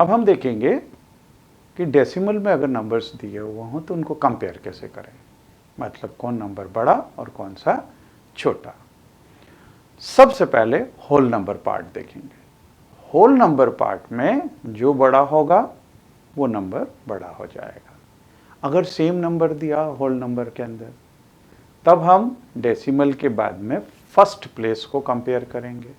अब हम देखेंगे कि डेसिमल में अगर नंबर्स दिए हुए हों तो उनको कंपेयर कैसे करें, मतलब कौन नंबर बड़ा और कौन सा छोटा। सबसे पहले होल नंबर पार्ट देखेंगे। होल नंबर पार्ट में जो बड़ा होगा वो नंबर बड़ा हो जाएगा। अगर सेम नंबर दिया होल नंबर के अंदर, तब हम डेसिमल के बाद में फर्स्ट प्लेस को कंपेयर करेंगे।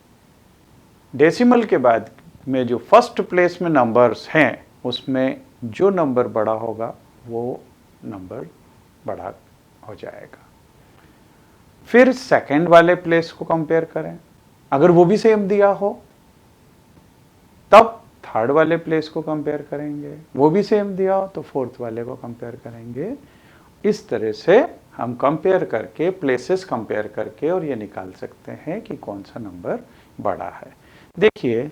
डेसिमल के बाद में जो फर्स्ट प्लेस में नंबर्स हैं उसमें जो नंबर बड़ा होगा वो नंबर बड़ा हो जाएगा। फिर सेकंड वाले प्लेस को कंपेयर करें, अगर वो भी सेम दिया हो तब थर्ड वाले प्लेस को कंपेयर करेंगे, वो भी सेम दिया हो तो फोर्थ वाले को कंपेयर करेंगे। इस तरह से हम कंपेयर करके, प्लेसेस कंपेयर करके और ये निकाल सकते हैं कि कौन सा नंबर बड़ा है। देखिए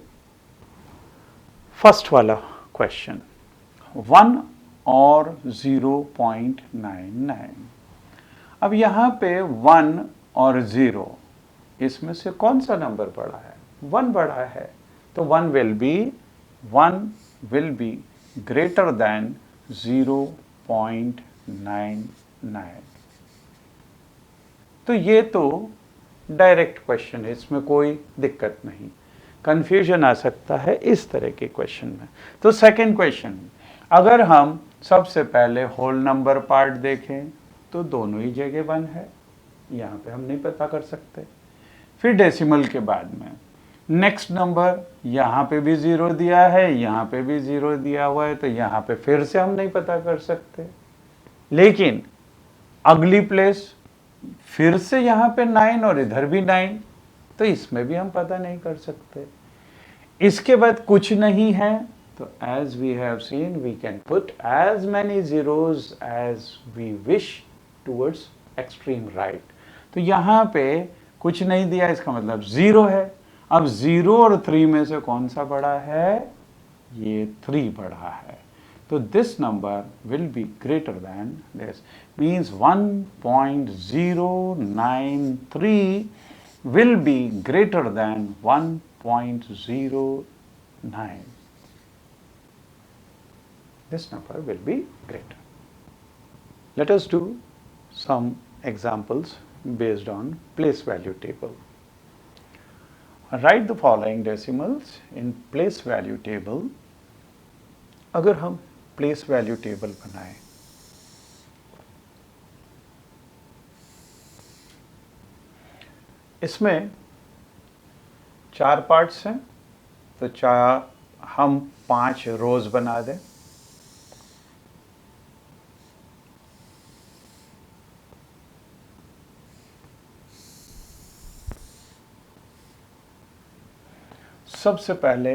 फर्स्ट वाला क्वेश्चन 1 और 0.99। अब यहाँ पे 1 और 0 इसमें से कौन सा नंबर बड़ा है? 1 बड़ा है, तो 1 विल बी ग्रेटर देन 0.99। तो ये तो डायरेक्ट क्वेश्चन है, इसमें कोई दिक्कत नहीं। कंफ्यूजन आ सकता है इस तरह के क्वेश्चन में। तो सेकंड क्वेश्चन, अगर हम सबसे पहले होल नंबर पार्ट देखें तो दोनों ही जगह 1 है, यहाँ पे हम नहीं पता कर सकते। फिर डेसिमल के बाद में नेक्स्ट नंबर, यहाँ पे भी 0 दिया है, यहाँ पे भी 0 दिया हुआ है, तो यहाँ पे फिर से हम नहीं पता कर सकते। लेकिन अगली प्लेस फिर से यहाँ पे 9 और इधर भी 9, तो इसमें भी हम पता नहीं कर सकते। इसके बाद कुछ नहीं है, तो as we have seen we can put as many zeros as we wish towards extreme right। तो यहाँ पे कुछ नहीं दिया, इसका मतलब 0 है। अब 0 और 3 में से कौन सा बड़ा है? ये 3 बड़ा है। तो this number will be greater than this, means 1.093 will be greater than 1.09। This number will be greater. Let us do some examples based on place value table. Write the following decimals in place value table। अगर हम place value table बनाएं, इसमें 4 parts हैं, तो हम 5 रोज बना दें। सबसे पहले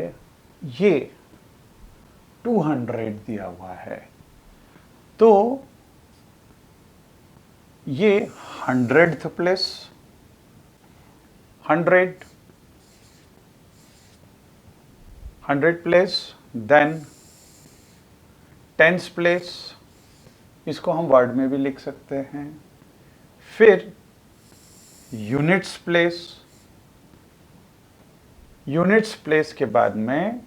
ये 200 दिया हुआ है, तो ये 100th place 100 place, then 10th place, इसको हम वर्ड में भी लिख सकते हैं। फिर यूनिट्स प्लेस के बाद में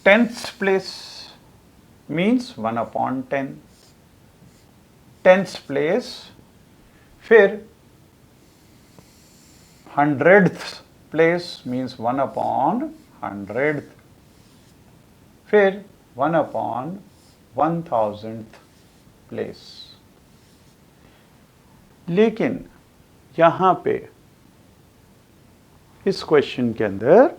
10th place means 1/10, 10th place, फिर 100th प्लेस मीन्स 1/100th, फिर 1/1000th प्लेस। लेकिन यहाँ पे इस क्वेश्चन के अंदर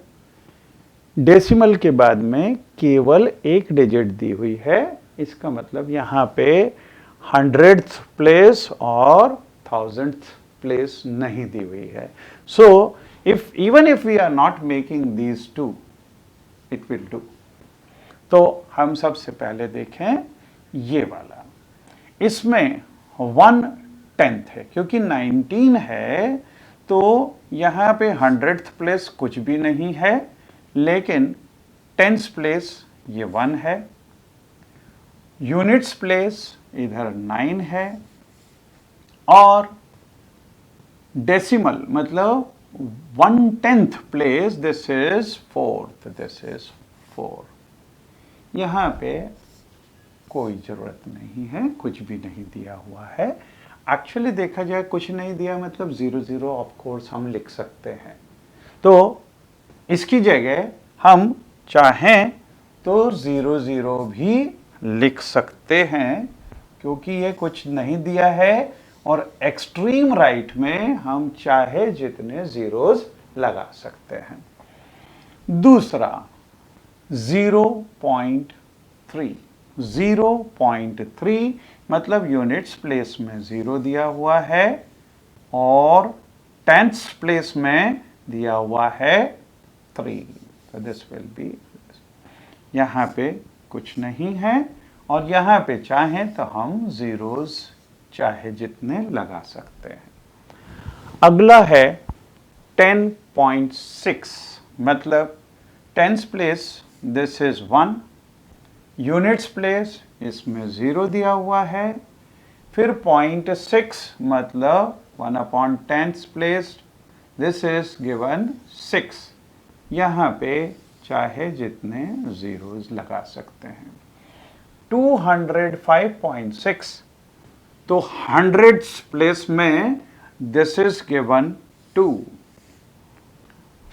डेसिमल के बाद में केवल एक डिजिट दी हुई है, इसका मतलब यहाँ पे 100th प्लेस और 1000th प्लेस नहीं दी हुई है। सो even if we are not making these two, it will do। तो हम सबसे पहले देखें ये वाला, इसमें 1/10 है, क्योंकि 19 है तो यहाँ पे 100th प्लेस कुछ भी नहीं है, लेकिन 10th प्लेस ये 1 है, यूनिट्स प्लेस इधर 9 है, और डेसिमल मतलब 1/10 place, this is 4th, this is 4. यहाँ पे कोई ज़रूरत नहीं है, कुछ भी नहीं दिया हुआ है. एक्चुअली देखा जाए कुछ नहीं दिया मतलब 0 0 ऑफ कोर्स हम लिख सकते हैं. तो इसकी जगह हम चाहें तो 0 0 भी लिख सकते हैं क्योंकि ये कुछ नहीं दिया है और एक्सट्रीम राइट में हम चाहे जितने ज़ीरोज़ लगा सकते हैं. दूसरा 0.3. 0.3 मतलब यूनिट्स प्लेस में 0 दिया हुआ है और टेंथ्स प्लेस में दिया हुआ है 3. तो दिस विल बी, यहाँ पे कुछ नहीं है और यहाँ पे चाहें तो हम ज़ीरोज़ चाहे जितने लगा सकते हैं. अगला है 10.6 मतलब tense place this is 1, units place इसमें 0 दिया हुआ है, फिर 0.6 मतलब 1/10 प्लेस दिस इज गिवन 6. यहाँ पे चाहे जितने ज़ीरोज़ लगा सकते हैं. 205.6 तो हंड्रेड्स प्लेस में दिस इज गिवन 2,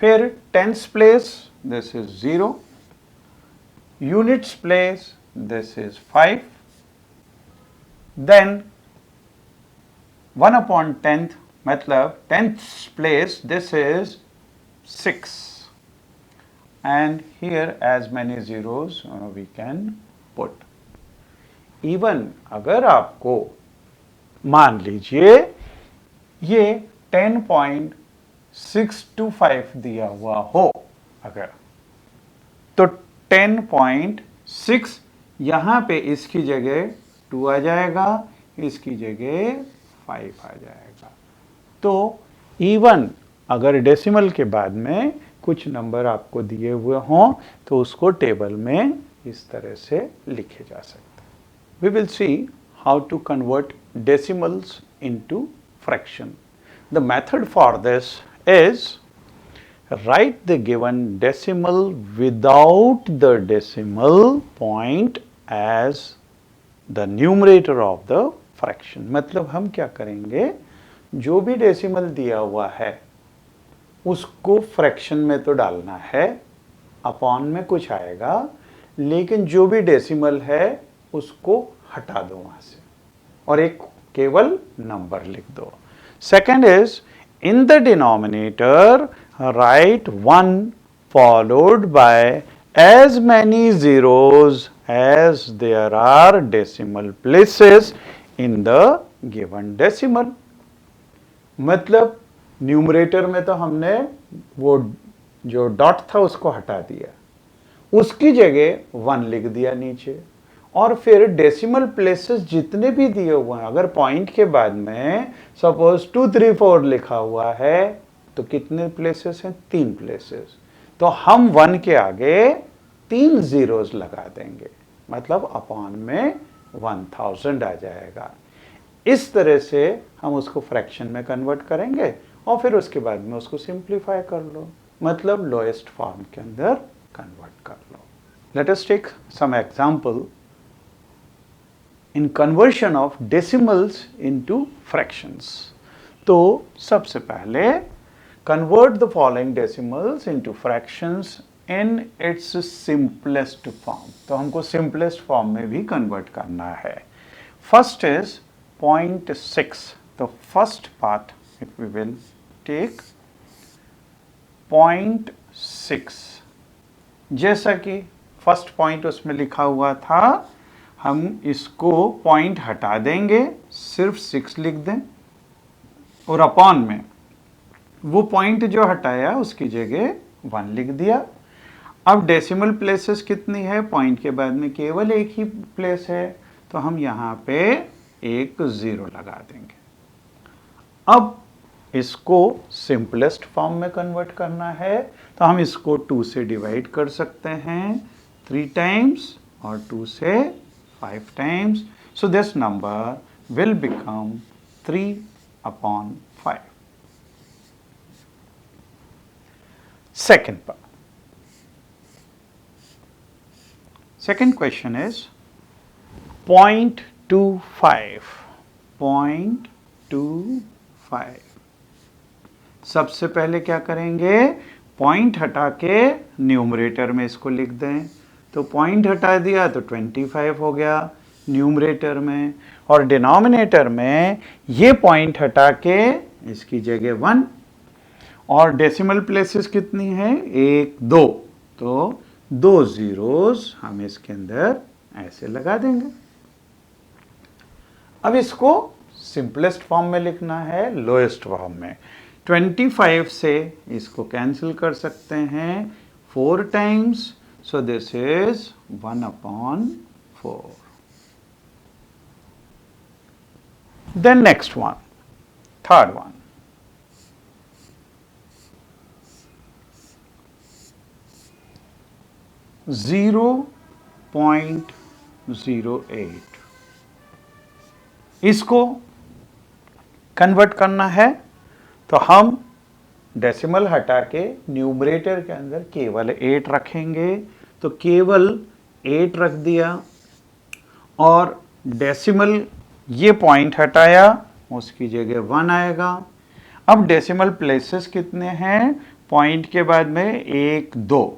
फिर tens place this is 0, units place this is 5, then 1/10 मतलब tenth place this is 6 and here as many zeros we can put. Even अगर आपको मान लीजिए ये 10.625 दिया हुआ हो अगर, तो 10.6 यहाँ पे इसकी जगह 2 आ जाएगा, इसकी जगह 5 आ जाएगा. तो इवन अगर डेसिमल के बाद में कुछ नंबर आपको दिए हुए हों तो उसको टेबल में इस तरह से लिखे जा सकते हैं. We will see how to convert decimals into fraction. The method for this is write the given decimal without the decimal point as the numerator of the fraction. मतलब हम क्या करेंगे, जो भी डेसिमल दिया हुआ है उसको फ्रैक्शन में तो डालना है, अपॉन में कुछ आएगा, लेकिन जो भी डेसिमल है उसको हटा दो वहां से और एक केवल नंबर लिख दो. Second is in the denominator right 1 followed by as many zeros as there are decimal places in the given decimal. मतलब न्यूमरेटर में तो हमने वो जो डॉट था उसको हटा दिया, उसकी जगह 1 लिख दिया नीचे, और फिर डेसिमल प्लेसेस जितने भी दिए हुए हैं, अगर पॉइंट के बाद में सपोज 2 3 4 लिखा हुआ है तो कितने प्लेसेस हैं, 3 प्लेसेस. तो हम 1 के आगे 3 zeros लगा देंगे, मतलब अपॉन में 1000 आ जाएगा. इस तरह से हम उसको फ्रैक्शन में कन्वर्ट करेंगे और फिर उसके बाद में उसको सिंप्लीफाई कर लो, मतलब लोएस्ट फॉर्म के अंदर कन्वर्ट कर लो. Let us take some example in conversion of decimals into fractions. तो सबसे पहले convert the following decimals into fractions in its simplest form. तो हमको सिंपलेस्ट फॉर्म में भी कन्वर्ट करना है. First is 0.6. तो first part if we will take 0.6, जैसा कि फर्स्ट पॉइंट उसमें लिखा हुआ था, हम इसको पॉइंट हटा देंगे, सिर्फ 6 लिख दें और अपॉन में वो पॉइंट जो हटाया उसकी जगह 1 लिख दिया. अब डेसिमल प्लेसेस कितनी है, पॉइंट के बाद में केवल एक ही प्लेस है, तो हम यहाँ पे एक 0 लगा देंगे. अब इसको सिंपलेस्ट फॉर्म में कन्वर्ट करना है, तो हम इसको 2 से डिवाइड कर सकते हैं 3 टाइम्स और 2 से 5 times. So this number will become 3/5. Second part. Second question is 0.25. 0.25. सबसे पहले क्या करेंगे, पॉइंट हटा के न्यूमरेटर में इसको लिख दें। तो पॉइंट हटा दिया तो 25 हो गया न्यूमरेटर में, और डिनोमिनेटर में ये पॉइंट हटा के इसकी जगह 1, और डेसिमल प्लेसेस कितनी है, 1 2, तो 2 जीरोस हम इसके अंदर ऐसे लगा देंगे। अब इसको सिंपलेस्ट फॉर्म में लिखना है, लोएस्ट फॉर्म में। 25 से इसको कैंसिल कर सकते हैं 4 times, so this is 1/4। Then next one, third one, 0.08। इसको कन्वर्ट करना है तो हम डेसिमल हटा के न्यूमरेटर के अंदर केवल 8 रखेंगे। तो केवल 8 रख दिया, और डेसिमल ये पॉइंट हटाया, उसकी जगह 1 आएगा। अब डेसिमल प्लेसेस कितने हैं, पॉइंट के बाद में 1 2,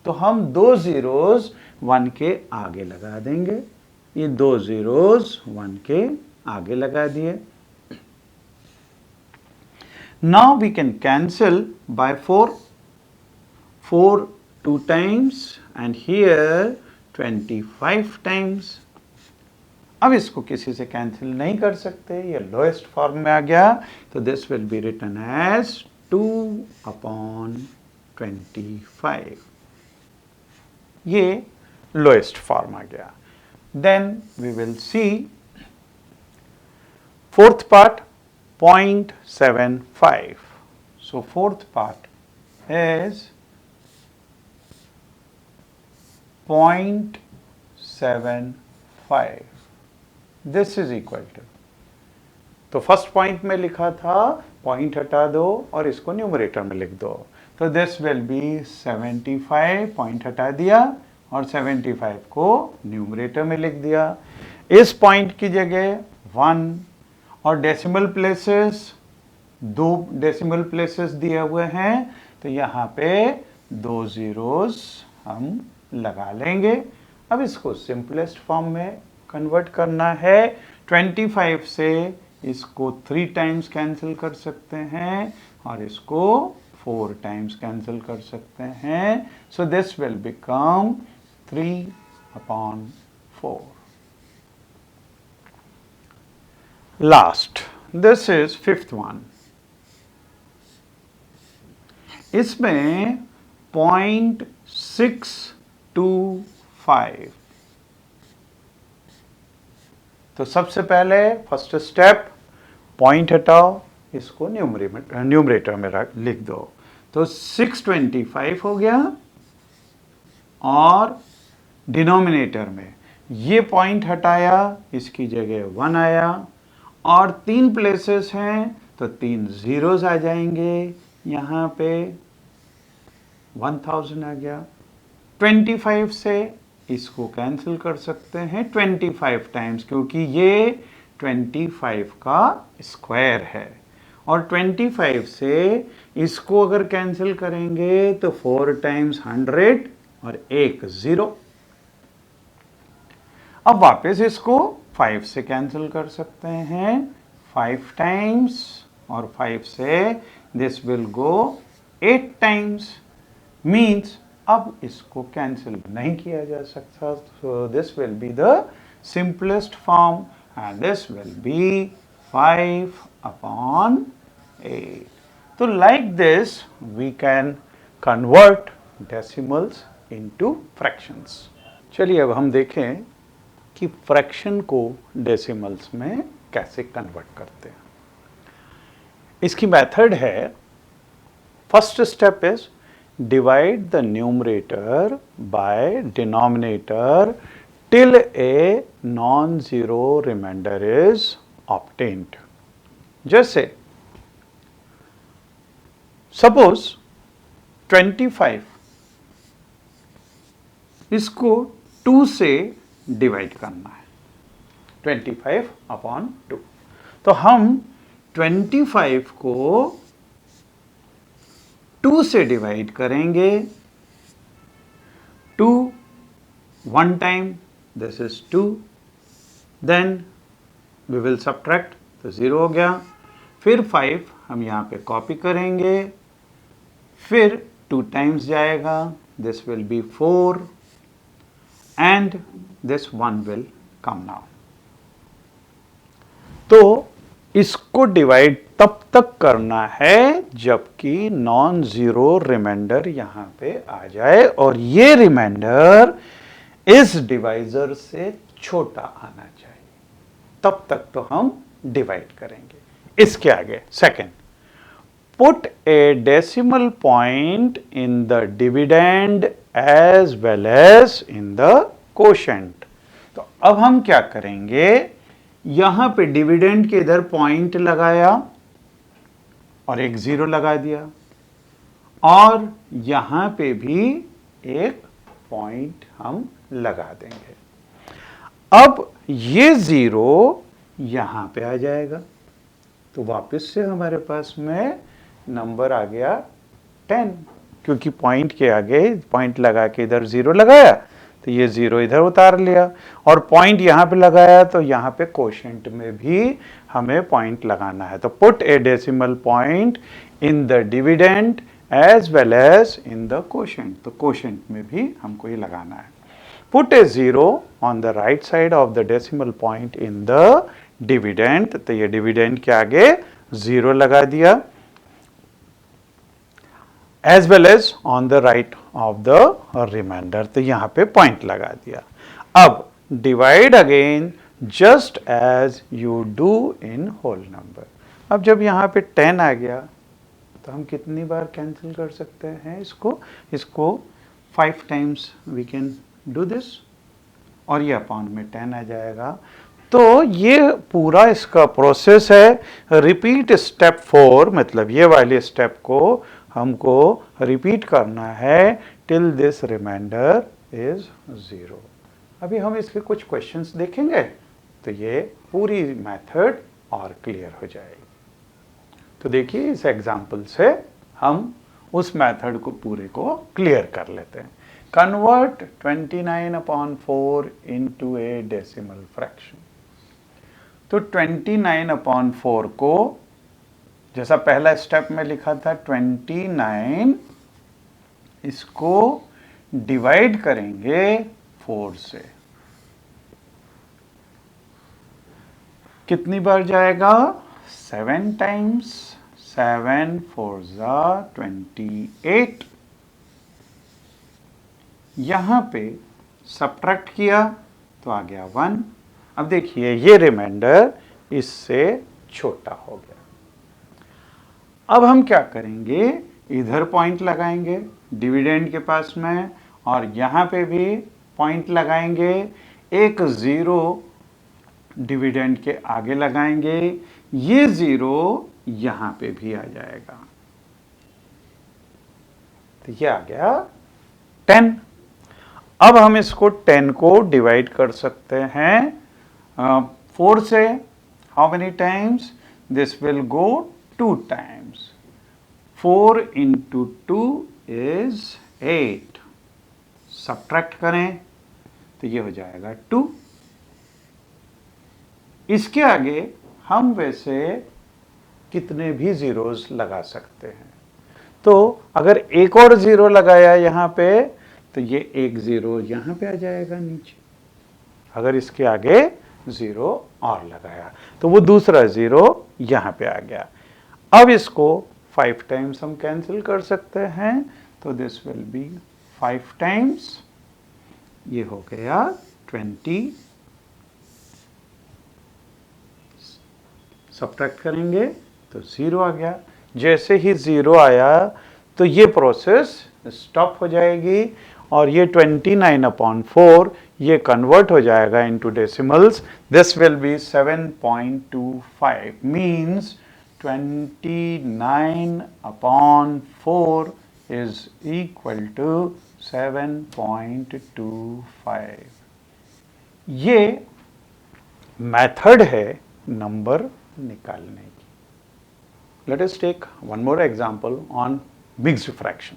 तो हम 2 जीरोस 1 के आगे लगा देंगे। ये 2 जीरोस 1 के आगे लगा दिए। Now we can cancel by 4. 4 2 times and here 25 times. अब इसको किसी से कैंसिल नहीं कर सकते, ये लोएस्ट फॉर्म में आ गया, तो this will be written as 2/25। ये लोएस्ट फॉर्म आ गया। Then we will see fourth part, 0.75. So fourth part is 0.75. This is equal to, तो फर्स्ट पॉइंट में लिखा था पॉइंट हटा दो और इसको न्यूमरेटर में लिख दो, तो दिस विल बी 75, पॉइंट हटा दिया और 75 को न्यूमरेटर में लिख दिया। इस पॉइंट की जगह 1, और डेसिमल प्लेसेस 2 डेसिमल प्लेसेस दिए हुए हैं, तो यहाँ पे 2 जीरोस हम लगा लेंगे। अब इसको सिंपलेस्ट फॉर्म में कन्वर्ट करना है। 25 से इसको 3 टाइम्स कैंसिल कर सकते हैं और इसको 4 टाइम्स कैंसिल कर सकते हैं, सो this will become 3/4। Last, this is fifth one. इसमें 0.625। तो सबसे पहले फर्स्ट स्टेप, पॉइंट हटाओ, इसको न्यूमरेटर में लिख दो, तो 625 हो गया, और डिनोमिनेटर में ये पॉइंट हटाया, इसकी जगह 1 आया, और 3 प्लेसेस हैं तो 3 जीरोस आ जाएंगे, यहाँ पे 1000 आ गया। 25 से इसको कैंसिल कर सकते हैं 25 टाइम्स, क्योंकि ये 25 का स्क्वायर है, और 25 से इसको अगर कैंसिल करेंगे तो 4 टाइम्स 100 और 1 0। अब वापस इसको 5 से कैंसिल कर सकते हैं 5 टाइम्स, और 5 से this will go 8 times, means अब इसको कैंसिल नहीं किया जा सकता, so this will be the simplest form and this will be 5/8। तो like this we can convert decimals into fractions. चलिए अब हम देखें कि फ्रैक्शन को डेसिमल्स में कैसे कन्वर्ट करते हैं। इसकी मेथड है, first step is divide the numerator by denominator till a non-zero remainder is obtained. जैसे suppose 25 इसको 2 से डिवाइड करना है, 25/2। तो हम 25 को 2 से डिवाइड करेंगे। 2 1 time, this is 2, then we will subtract, तो 0 हो गया। फिर 5 हम यहाँ पे कॉपी करेंगे, फिर 2 टाइम्स जाएगा, this will B 4 and this 1 will come now. तो इसको डिवाइड तब तक करना है जबकि नॉन जीरो रिमाइंडर यहां पे आ जाए और ये रिमाइंडर इस डिवाइजर से छोटा आना चाहिए, तब तक तो हम डिवाइड करेंगे। इसके आगे second, put a decimal point in the dividend as well as in the quotient. तो अब हम क्या करेंगे, यहां पे डिविडेंड के इधर पॉइंट लगाया और एक 0 लगा दिया, और यहां पे भी एक पॉइंट हम लगा देंगे। अब ये 0 यहां पे आ जाएगा, तो वापस से हमारे पास में नंबर आ गया 10, क्योंकि पॉइंट के आगे पॉइंट लगा के इधर 0 लगाया तो ये 0 इधर उतार लिया, और पॉइंट यहां पे लगाया तो यहां पे कोशेंट में भी हमें पॉइंट लगाना है। तो put a decimal point in the dividend as well as in the quotient, तो कोशेंट में भी हमको ये लगाना है। Put a 0 on the right side of the decimal point in the dividend, तो ये डिविडेंड के आगे 0 लगा दिया, as well as on the right of the remainder, तो यहां पे पॉइंट लगा दिया। अब divide again just as you do in whole number. अब जब यहां पे 10 आ गया तो हम कितनी बार कैंसिल कर सकते हैं इसको 5 times we can do this, और ये अपॉन में 10 आ जाएगा। तो ये पूरा इसका प्रोसेस है। रिपीट स्टेप 4, मतलब ये वाले स्टेप को हमको रिपीट करना है टिल दिस रिमाइंडर इज 0। अभी हम इसके कुछ क्वेश्चंस देखेंगे तो ये पूरी मेथड और क्लियर हो जाएगी। तो देखिए इस एग्जांपल से हम उस मेथड को पूरे को क्लियर कर लेते हैं। कन्वर्ट 29/4 इनटू ए डेसिमल फ्रैक्शन। तो 29/4 को जैसा पहला स्टेप में लिखा था 29, इसको डिवाइड करेंगे 4 से। कितनी बार जाएगा? 7 टाइम्स, 7 4 28। यहां पे सब्ट्रैक्ट किया तो आ गया 1। अब देखिए ये रिमाइंडर इससे छोटा हो गया। अब हम क्या करेंगे, इधर पॉइंट लगाएंगे डिविडेंड के पास में, और यहां पे भी पॉइंट लगाएंगे, एक 0 डिविडेंड के आगे लगाएंगे, ये 0 यहां पे भी आ जाएगा, तो ये आ गया 10। अब हम इसको 10 को डिवाइड कर सकते हैं 4 से। How many times? This will go 2 times. 4 into 2 is 8। Subtract करें तो ये हो जाएगा 2। इसके आगे हम वैसे कितने भी जीरोस लगा सकते हैं। तो अगर एक और 0 लगाया यहां पे तो ये एक 0 यहां पे आ जाएगा नीचे। अगर इसके आगे 0 और लगाया तो वो दूसरा 0 यहां पे आ गया। अब इसको 5 टाइम्स हम कैंसिल कर सकते हैं, तो दिस विल बी 5 टाइम्स, ये हो गया 20। सब्ट्रैक्ट करेंगे तो 0 आ गया। जैसे ही 0 आया तो ये प्रोसेस स्टॉप हो जाएगी और ये 29/4 ये कन्वर्ट हो जाएगा into decimals. This will B 7.25 means 29/4 is equal to 7.25। ये मेथड है नंबर निकालने की। Let us take one more example on mixed fraction.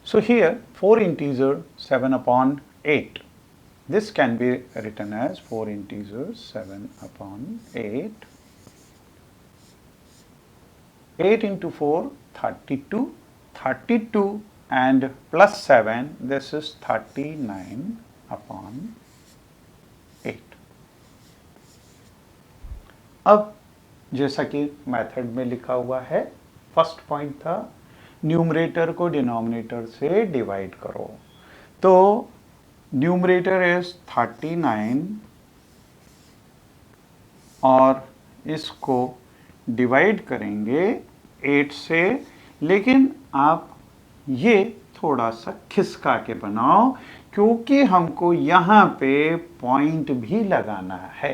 So here 4 integer 7/8. This can be written as 4 integers 7/8. 8 into 4 32. 32 and plus 7, this is 39/8। अब जैसा कि method में लिखा हुआ है, फर्स्ट पॉइंट था न्यूमरेटर को डिनोमिनेटर से डिवाइड करो। तो न्यूमरेटर इज 39 और इसको डिवाइड करेंगे 8 से, लेकिन आप ये थोड़ा सा खिसका के बनाओ क्योंकि हमको यहाँ पे पॉइंट भी लगाना है।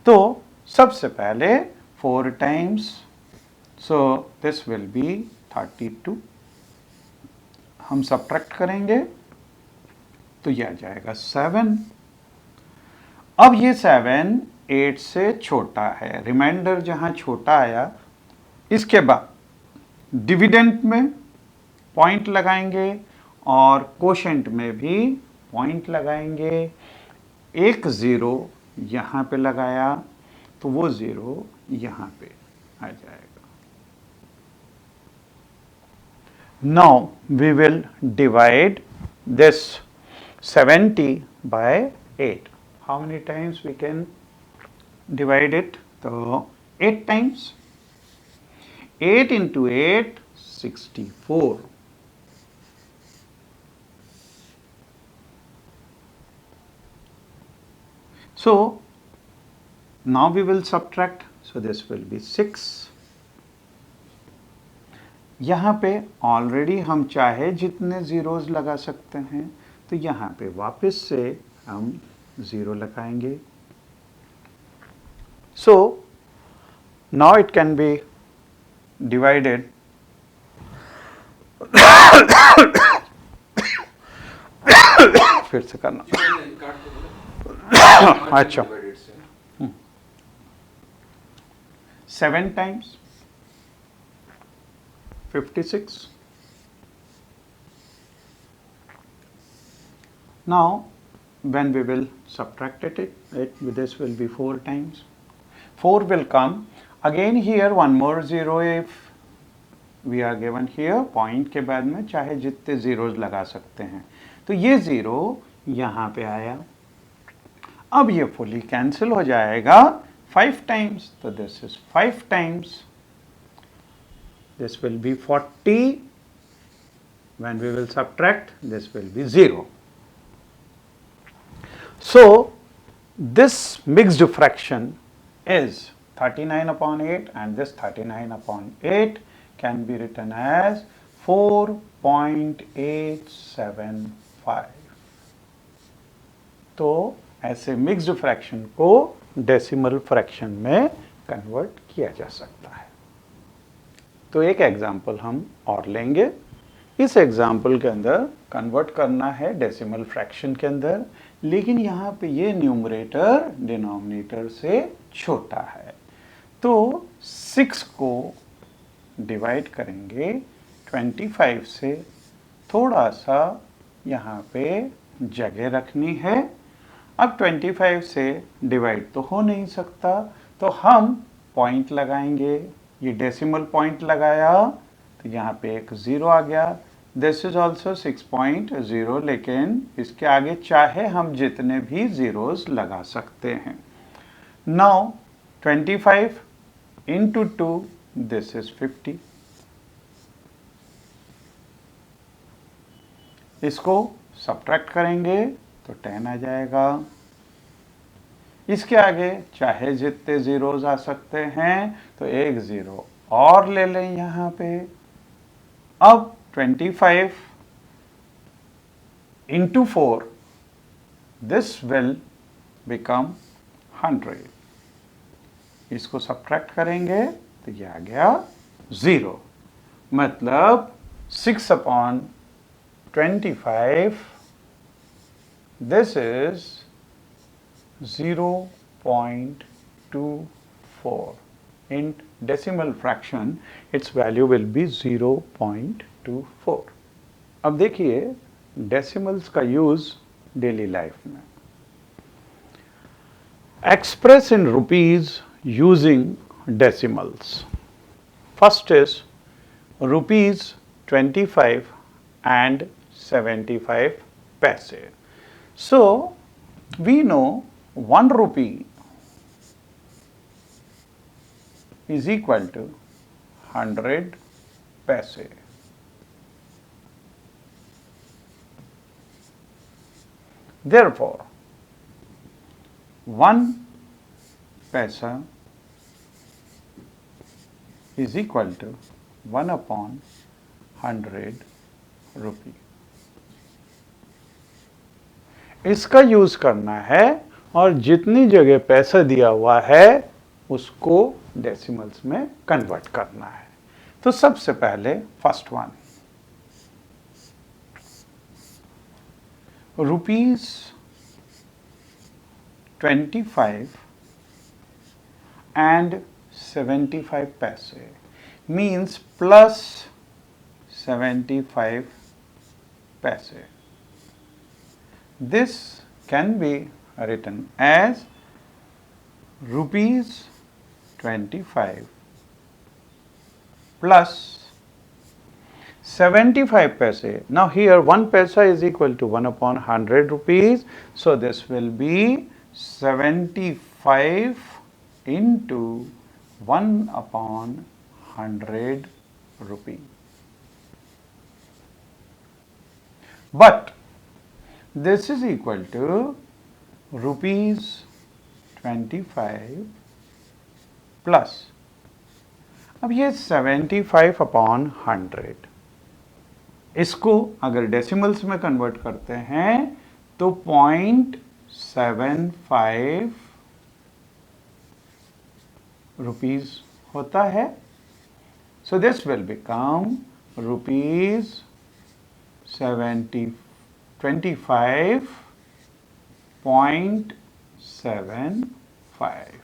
तो सबसे पहले 4 times, so this will B 32। हम सब्ट्रैक्ट करेंगे तो यह आ जाएगा 7। अब ये 7 8 से छोटा है, रिमाइंडर जहां छोटा आया, इसके बाद डिविडेंड में पॉइंट लगाएंगे और कोशेंट में भी पॉइंट लगाएंगे। एक 0 यहां पे लगाया तो वो 0 यहां पे आ जाएगा। Now we will divide this 70 by 8. How many times we can divide it? So 8 times. 8 into 8, 64. So now we will subtract. So this will be 6. यहाँ पे ऑलरेडी हम चाहे जितने ज़ीरोज़ लगा सकते हैं, तो यहाँ पे वापस से हम 0 लगाएंगे। So now it can be divided फिर से करना। अच्छा 7 times 56. Now when we will subtract it, this will be 4 times. 4 will come again here, one more 0 if we are given here, point के बाद में चाहे जितने zeros लगा सकते हैं। तो ये 0 यहाँ पे आया। अब ये fully cancel हो जाएगा 5 times, तो this is 5 times, this will be 40, when we will subtract this will be 0. So this mixed fraction is 39/8 and this 39/8 can be written as 4.875। तो ऐसे मिक्स्ड फ्रैक्शन को डेसिमल फ्रैक्शन में convert किया जा सकता है। तो एक एग्जाम्पल हम और लेंगे। इस एग्जाम्पल के अंदर कन्वर्ट करना है डेसिमल फ्रैक्शन के अंदर, लेकिन यहाँ पे ये न्यूमरेटर डिनोमिनेटर से छोटा है। तो 6 को डिवाइड करेंगे 25 से, थोड़ा सा यहाँ पे जगह रखनी है। अब 25 से डिवाइड तो हो नहीं सकता, तो हम पॉइंट लगाएंगे। ये डेसिमल पॉइंट लगाया तो यहाँ पे एक 0 आ गया। दिस इज ऑल्सो 6.0, लेकिन इसके आगे चाहे हम जितने भी ज़ीरोज़ लगा सकते हैं। Now 25 into 2, this is 50। इसको सब्ट्रैक्ट करेंगे तो 10 आ जाएगा। इसके आगे चाहे जितने ज़ीरोज़ आ सकते हैं, तो एक 0 और ले लें यहाँ पे। अब 25 into 4, this will become 100। इसको सब्ट्रैक्ट करेंगे तो ये आ गया 0। मतलब 6/25, this is 0.24. In decimal fraction, its value will be 0.24. अब देखिए डेसिमल्स का यूज डेली लाइफ में. Express in rupees using decimals. First is rupees 25 and 75 paise. So we know 1 rupee is equal to 100 paise. Therefore, 1 paisa is equal to 1/100 rupee. इसका use करना है और जितनी जगह पैसा दिया हुआ है उसको डेसिमल्स में कन्वर्ट करना है. तो सबसे पहले first one, rupees 25 and 75 paise means plus 75 paise. This can be written as rupees 25 plus 75 paise. Now here 1 paisa is equal to 1/100 rupees. So this will be 75 into 1/100 rupee. But this is equal to rupees 25 plus, अब ये 75/100, इसको अगर decimals में convert करते हैं तो 0.75 rupees होता है. सो this will become rupees 25.75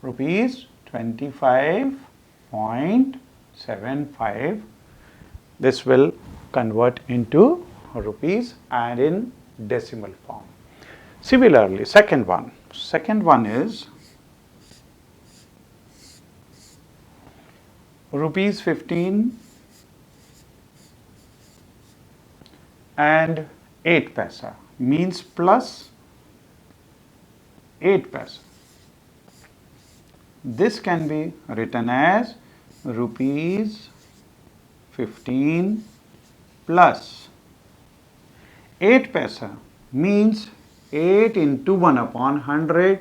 rupees 25.75. This will convert into rupees and in decimal form. Similarly, second one is rupees 15 and 8 paisa means plus 8 paisa. This can be written as rupees 15 plus 8 paisa means 8 into 1/100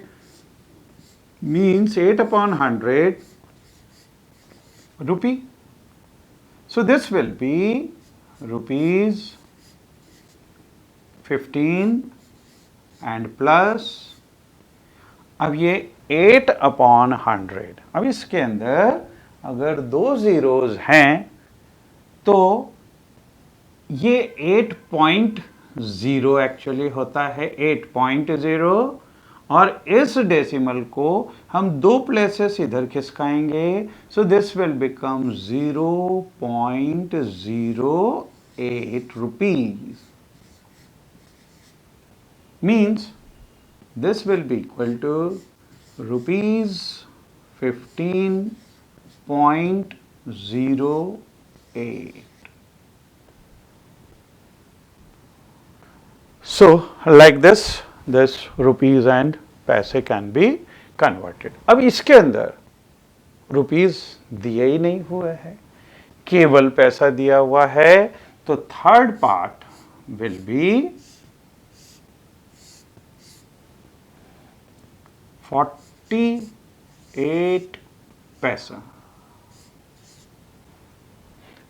means 8/100 rupee. So this will be rupees 15 and plus, अब ये 8/100. अब इसके अंदर अगर 2 zeros हैं तो ये 8.0 actually होता है 8.0, और इस डेसिमल को हम 2 प्लेसेस इधर खिसकाएंगे. So this will become 0.08 rupees. Means this will be equal to rupees 15.08. So like this rupees and पैसे can be converted. अब इसके अंदर रुपीज दिए ही नहीं हुए है, केवल पैसा दिया हुआ है. तो third part will be 48 paisa.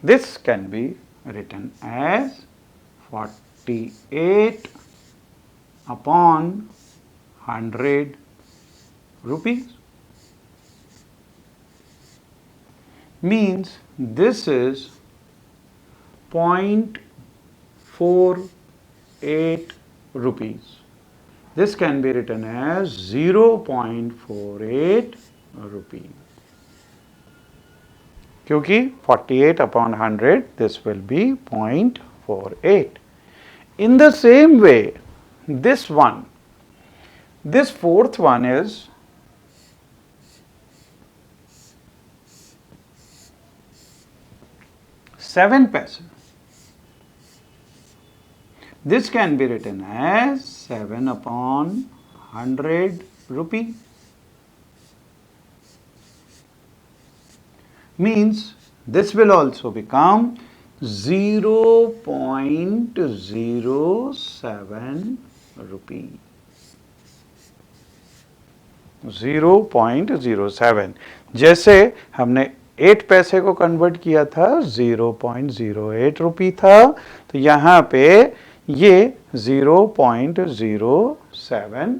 This can be written as 48/100 rupees. means this is 0.48 rupees. This can be written as 0.48 rupees. क्योंकि 48 upon 100, this will be 0.48. In the same way, this one, this fourth one is 7 paise. This can be written as 7 upon 100 rupee. Means this will also become 0.07 rupee. 0.07 जैसे हमने 8 पैसे को convert किया था 0.08 रुपी था, तो यहाँ पे ये 0.07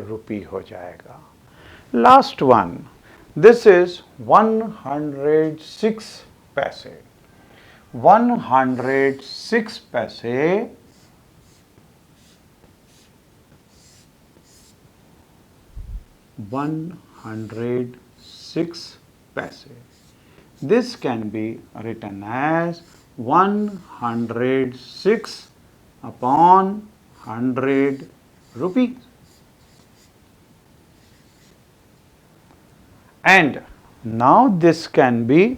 रुपी हो जाएगा. लास्ट वन, दिस इज 106 पैसे. 106 पैसे This can be written as 106 upon 100 rupees. And now this can be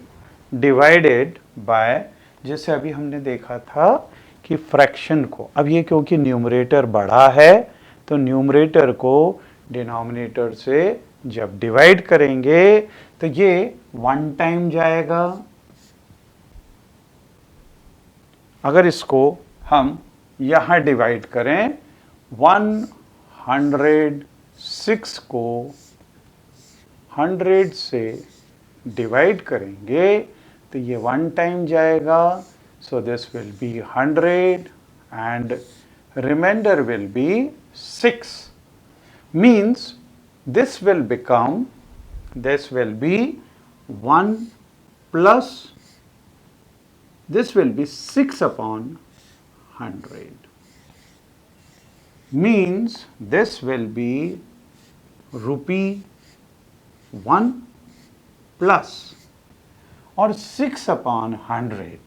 divided by, जैसे अभी हमने देखा था कि फ्रैक्शन को, अब ये क्योंकि न्यूमरेटर बड़ा है तो न्यूमरेटर को डिनोमिनेटर से जब डिवाइड करेंगे तो ये 1 टाइम जाएगा. अगर इसको हम यहाँ डिवाइड करें, 106 को 100 से डिवाइड करेंगे तो ये 1 टाइम जाएगा. So this will be 100 and remainder will be 6. Means this will be 1 plus, this will be 6 upon 100. Means this will be ₹1 plus, और 6 upon 100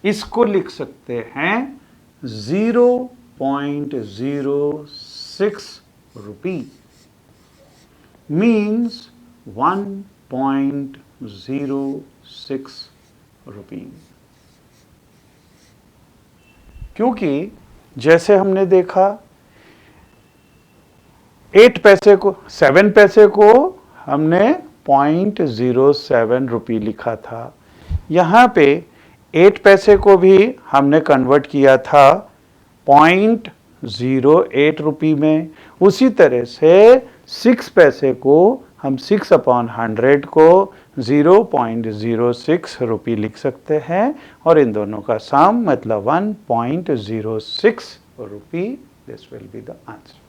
इसको लिख सकते हैं 0.06 rupee. Means 1.06 rupees. क्योंकि जैसे हमने देखा 8 पैसे को, 7 पैसे को हमने 0.07 रुपये लिखा था. यहाँ पे 8 पैसे को भी हमने कन्वर्ट किया था 0.08 रुपये में. उसी तरह से 6 पैसे को हम 6 upon 100 को 0.06 रुपये लिख सकते हैं, और इन दोनों का सम मतलब 1.06 रुपये. This will be the answer.